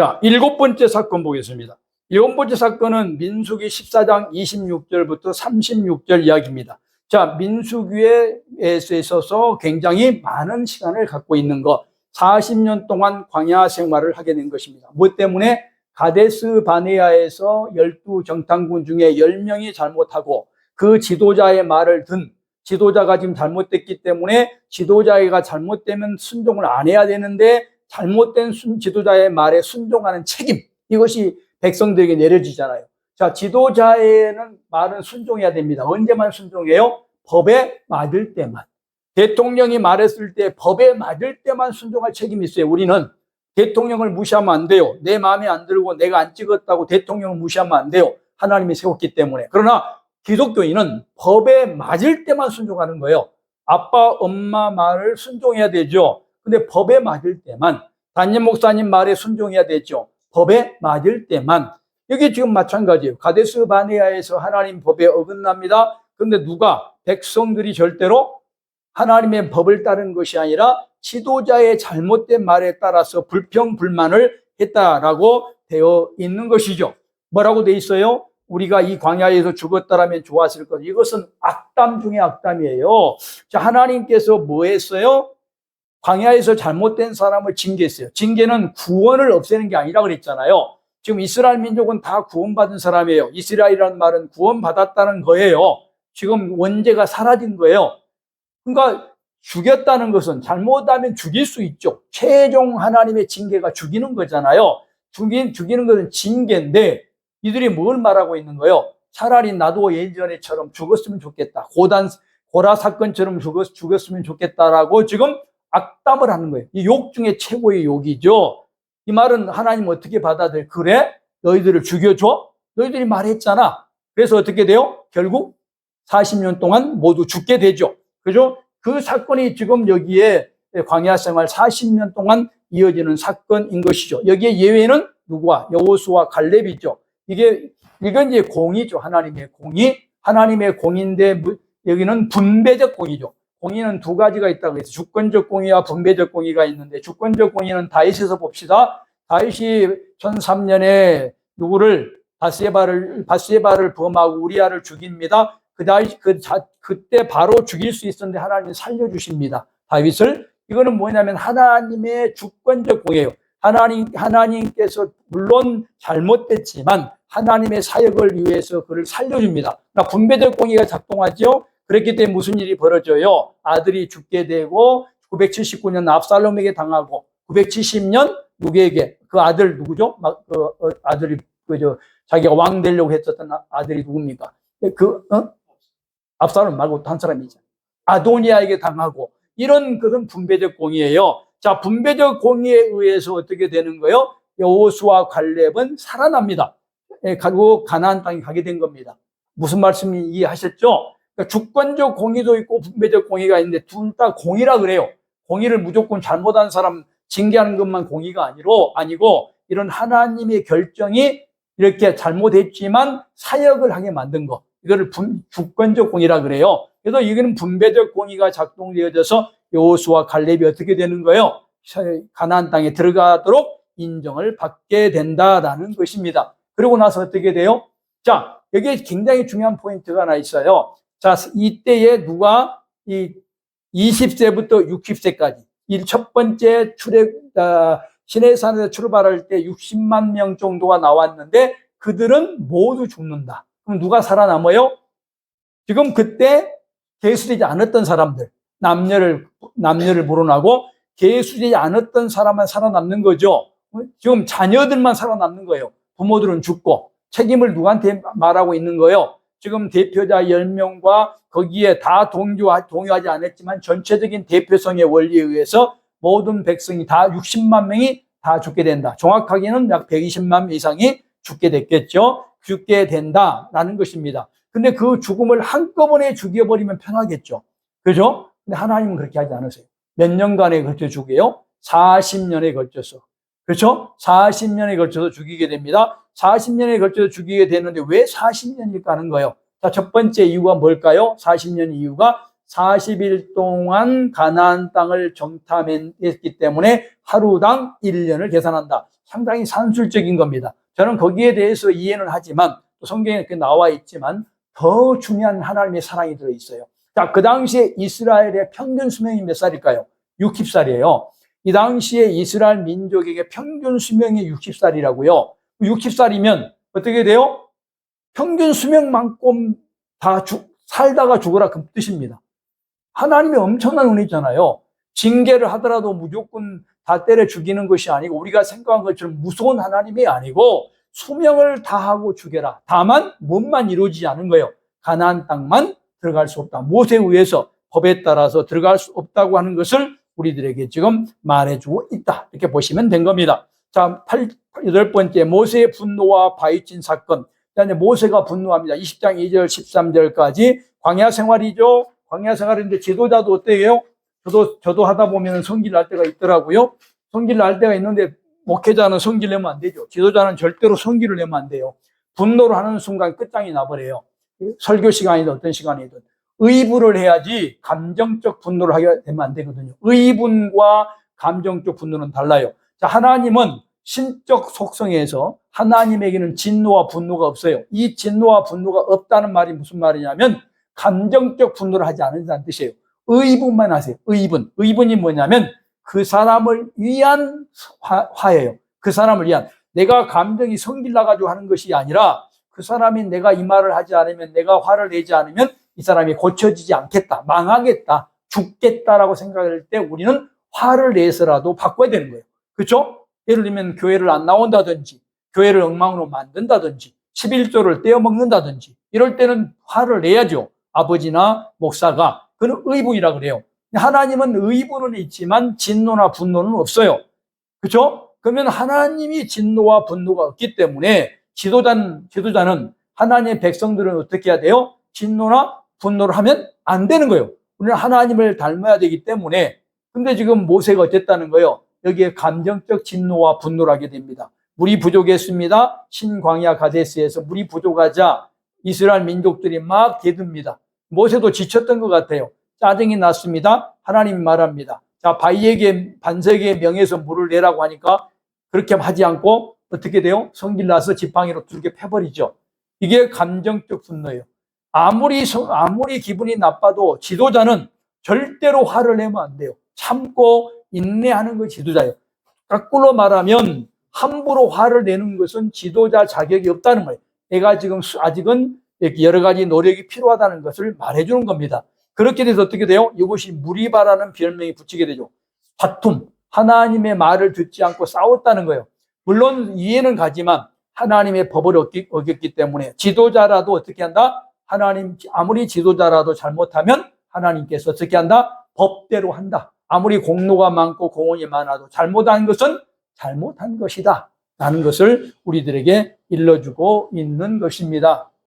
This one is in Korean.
자, 일곱 번째 사건 보겠습니다. 일곱 번째 사건은 민수기 14장 26절부터 36절 이야기입니다. 자, 민수기에 있어서 굉장히 많은 시간을 갖고 있는 것, 40년 동안 광야 생활을 하게 된 것입니다. 뭐 때문에? 가데스 바네아에서 12정탐군 중에 10명이 잘못하고 그 지도자의 말을 든, 지도자가 지금 잘못됐기 때문에 지도자가 잘못되면 순종을 안 해야 되는데 잘못된 지도자의 말에 순종하는 책임, 이것이 백성들에게 내려지잖아요. 자, 지도자의 말은 순종해야 됩니다. 언제만 순종해요? 법에 맞을 때만. 대통령이 말했을 때 법에 맞을 때만 순종할 책임이 있어요. 우리는 대통령을 무시하면 안 돼요. 내 마음에 안 들고 내가 안 찍었다고 대통령을 무시하면 안 돼요. 하나님이 세웠기 때문에. 그러나 기독교인은 법에 맞을 때만 순종하는 거예요. 아빠, 엄마 말을 순종해야 되죠. 근데 법에 맞을 때만, 담임 목사님 말에 순종해야 되죠. 법에 맞을 때만. 여기 지금 마찬가지예요. 가데스 바네아에서 하나님 법에 어긋납니다. 그런데 누가? 백성들이 절대로 하나님의 법을 따른 것이 아니라 지도자의 잘못된 말에 따라서 불평불만을 했다라고 되어 있는 것이죠. 뭐라고 되어 있어요? 우리가 이 광야에서 죽었다라면 좋았을 것. 이것은 악담 중에 악담이에요. 자, 하나님께서 뭐 했어요? 광야에서 잘못된 사람을 징계했어요. 징계는 구원을 없애는 게 아니라 그랬잖아요. 지금 이스라엘 민족은 다 구원받은 사람이에요. 이스라엘이라는 말은 구원받았다는 거예요. 지금 원죄가 사라진 거예요. 그러니까 죽였다는 것은 잘못하면 죽일 수 있죠. 최종 하나님의 징계가 죽이는 거잖아요. 죽이는 것은 징계인데 이들이 뭘 말하고 있는 거예요? 차라리 나도 예전에처럼 죽었으면 좋겠다. 고라 사건처럼 죽었으면 좋겠다라고 지금 악담을 하는 거예요. 이 욕 중에 최고의 욕이죠. 이 말은 하나님 어떻게 받아들여? 그래? 너희들을 죽여줘? 너희들이 말했잖아. 그래서 어떻게 돼요? 결국 40년 동안 모두 죽게 되죠. 그죠? 그 사건이 지금 여기에 광야 생활 40년 동안 이어지는 사건인 것이죠. 여기에 예외는 누구와? 여호수아 갈렙이죠. 이건 이제 공의죠. 하나님의 공의. 하나님의 공의인데 여기는 분배적 공의죠. 공의는 두 가지가 있다고 해서 주권적 공의와 분배적 공의가 있는데 주권적 공의는 다윗에서 봅시다. 다윗이 1003년에 누구를 바스에바를 범하고 우리아를 죽입니다. 그때 바로 죽일 수 있었는데 하나님이 살려주십니다. 다윗을. 이거는 뭐냐면 하나님의 주권적 공의예요. 하나님께서 물론 잘못됐지만 하나님의 사역을 위해서 그를 살려줍니다. 그러니까 분배적 공의가 작동하죠. 그랬기 때문에 무슨 일이 벌어져요? 아들이 죽게 되고 979년 압살롬에게 당하고 970년 누구에게? 그 아들 누구죠? 아들이 자기가 왕 되려고 했었던 아들이 누굽니까? 압살롬 말고 한 사람이죠. 아도니아에게 당하고 이런 그런 분배적 공의예요. 자, 분배적 공의에 의해서 어떻게 되는 거예요? 여호수아 갈렙은 살아납니다. 결국 가나안 땅에 가게 된 겁니다. 무슨 말씀인지 이해하셨죠? 그러니까 주권적 공의도 있고 분배적 공의가 있는데 둘 다 공의라 그래요. 공의를 무조건 잘못한 사람 징계하는 것만 공의가 아니고 이런 하나님의 결정이 이렇게 잘못했지만 사역을 하게 만든 거. 이거를 주권적 공의라 그래요. 그래서 이거는 분배적 공의가 작동되어져서 여호수아 갈렙이 어떻게 되는 거예요? 가나안 땅에 들어가도록 인정을 받게 된다라는 것입니다. 그러고 나서 어떻게 돼요? 자, 여기에 굉장히 중요한 포인트가 하나 있어요. 자, 이때에 누가 20세부터 60세까지 이 첫 번째 시내산에서 출발할 때 60만 명 정도가 나왔는데 그들은 모두 죽는다. 그럼 누가 살아남아요? 지금 그때 계수되지 않았던 사람들, 남녀를 물어나고 계수되지 않았던 사람만 살아남는 거죠. 지금 자녀들만 살아남는 거예요. 부모들은 죽고 책임을 누구한테 말하고 있는 거예요? 지금 대표자 10명과 거기에 다 동요하지 않았지만 전체적인 대표성의 원리에 의해서 모든 백성이 다 60만 명이 다 죽게 된다. 정확하게는 약 120만 명 이상이 죽게 됐겠죠. 죽게 된다라는 것입니다. 근데 그 죽음을 한꺼번에 죽여버리면 편하겠죠. 그죠? 근데 하나님은 그렇게 하지 않으세요. 몇 년간에 걸쳐 죽여요? 40년에 걸쳐서. 그렇죠? 40년에 걸쳐서 죽이게 됩니다. 40년에 걸쳐서 죽이게 되는데 왜 40년일까 하는 거예요. 자, 첫 번째 이유가 뭘까요? 40년 이유가 40일 동안 가나안 땅을 정탐했기 때문에 하루당 1년을 계산한다. 상당히 산술적인 겁니다. 저는 거기에 대해서 이해는 하지만 또 성경에 이렇게 나와 있지만 더 중요한 하나님의 사랑이 들어있어요. 자, 그 당시에 이스라엘의 평균 수명이 몇 살일까요? 60살이에요. 이 당시에 이스라엘 민족에게 평균 수명이 60살이라고요. 60살이면 어떻게 돼요? 평균 수명만큼 다 살다가 죽어라 그 뜻입니다. 하나님의 엄청난 은혜잖아요. 징계를 하더라도 무조건 다 때려 죽이는 것이 아니고 우리가 생각한 것처럼 무서운 하나님이 아니고 수명을 다하고 죽여라. 다만 몸만 이루어지지 않은 거예요. 가나안 땅만 들어갈 수 없다. 모세에 의해서 법에 따라서 들어갈 수 없다고 하는 것을 우리들에게 지금 말해주고 있다. 이렇게 보시면 된 겁니다. 자, 8번째 모세의 분노와 바위진 사건. 이제 모세가 분노합니다. 20장 2절 13절까지 광야 생활이죠. 광야 생활인데 지도자도 어때요? 저도 하다 보면 성질 날 때가 있더라고요. 성질 날 때가 있는데 목회자는 성질 내면 안 되죠. 지도자는 절대로 성질을 내면 안 돼요. 분노를 하는 순간 끝장이 나버려요. 설교 시간이든 어떤 시간이든. 의분을 해야지 감정적 분노를 하게 되면 안 되거든요. 의분과 감정적 분노는 달라요. 자, 하나님은 신적 속성에서 하나님에게는 진노와 분노가 없어요. 이 진노와 분노가 없다는 말이 무슨 말이냐면 감정적 분노를 하지 않는다는 뜻이에요. 의분만 하세요. 의분. 의분이 뭐냐면 그 사람을 위한 화예요. 그 사람을 위한. 내가 감정이 성질 나가지고 하는 것이 아니라 그 사람이 내가 이 말을 하지 않으면, 내가 화를 내지 않으면 이 사람이 고쳐지지 않겠다, 망하겠다, 죽겠다라고 생각할 때 우리는 화를 내서라도 바꿔야 되는 거예요. 그렇죠? 예를 들면 교회를 안 나온다든지 교회를 엉망으로 만든다든지 11조를 떼어먹는다든지 이럴 때는 화를 내야죠. 아버지나 목사가. 그건 의분이라고 그래요. 하나님은 의분은 있지만 진노나 분노는 없어요. 그렇죠? 그러면 하나님이 진노와 분노가 없기 때문에 지도자는 하나님의 백성들은 어떻게 해야 돼요? 진노나 분노를 하면 안 되는 거예요. 우리는 하나님을 닮아야 되기 때문에. 근데 지금 모세가 어쨌다는 거예요? 여기에 감정적 진노와 분노를 하게 됩니다. 물이 부족했습니다. 신광야 가데스에서 물이 부족하자 이스라엘 민족들이 막 대듭니다. 모세도 지쳤던 것 같아요. 짜증이 났습니다. 하나님이 말합니다. 자, 바위에게 반석의 명에서 물을 내라고 하니까 그렇게 하지 않고 어떻게 돼요? 성질 나서 지팡이로 두들겨 패버리죠. 이게 감정적 분노예요. 아무리 기분이 나빠도 지도자는 절대로 화를 내면 안 돼요. 참고 인내하는 거 지도자예요. 거꾸로 말하면 함부로 화를 내는 것은 지도자 자격이 없다는 거예요. 내가 지금 아직은 여러 가지 노력이 필요하다는 것을 말해주는 겁니다. 그렇게 돼서 어떻게 돼요? 이것이 무리바라는 별명이 붙이게 되죠. 다툼, 하나님의 말을 듣지 않고 싸웠다는 거예요. 물론 이해는 가지만 하나님의 법을 어겼기 때문에 지도자라도 어떻게 한다? 하나님, 아무리 지도자라도 잘못하면 하나님께서 어떻게 한다? 법대로 한다. 아무리 공로가 많고 공헌이 많아도 잘못한 것은 잘못한 것이다 라는 것을 우리들에게 일러주고 있는 것입니다.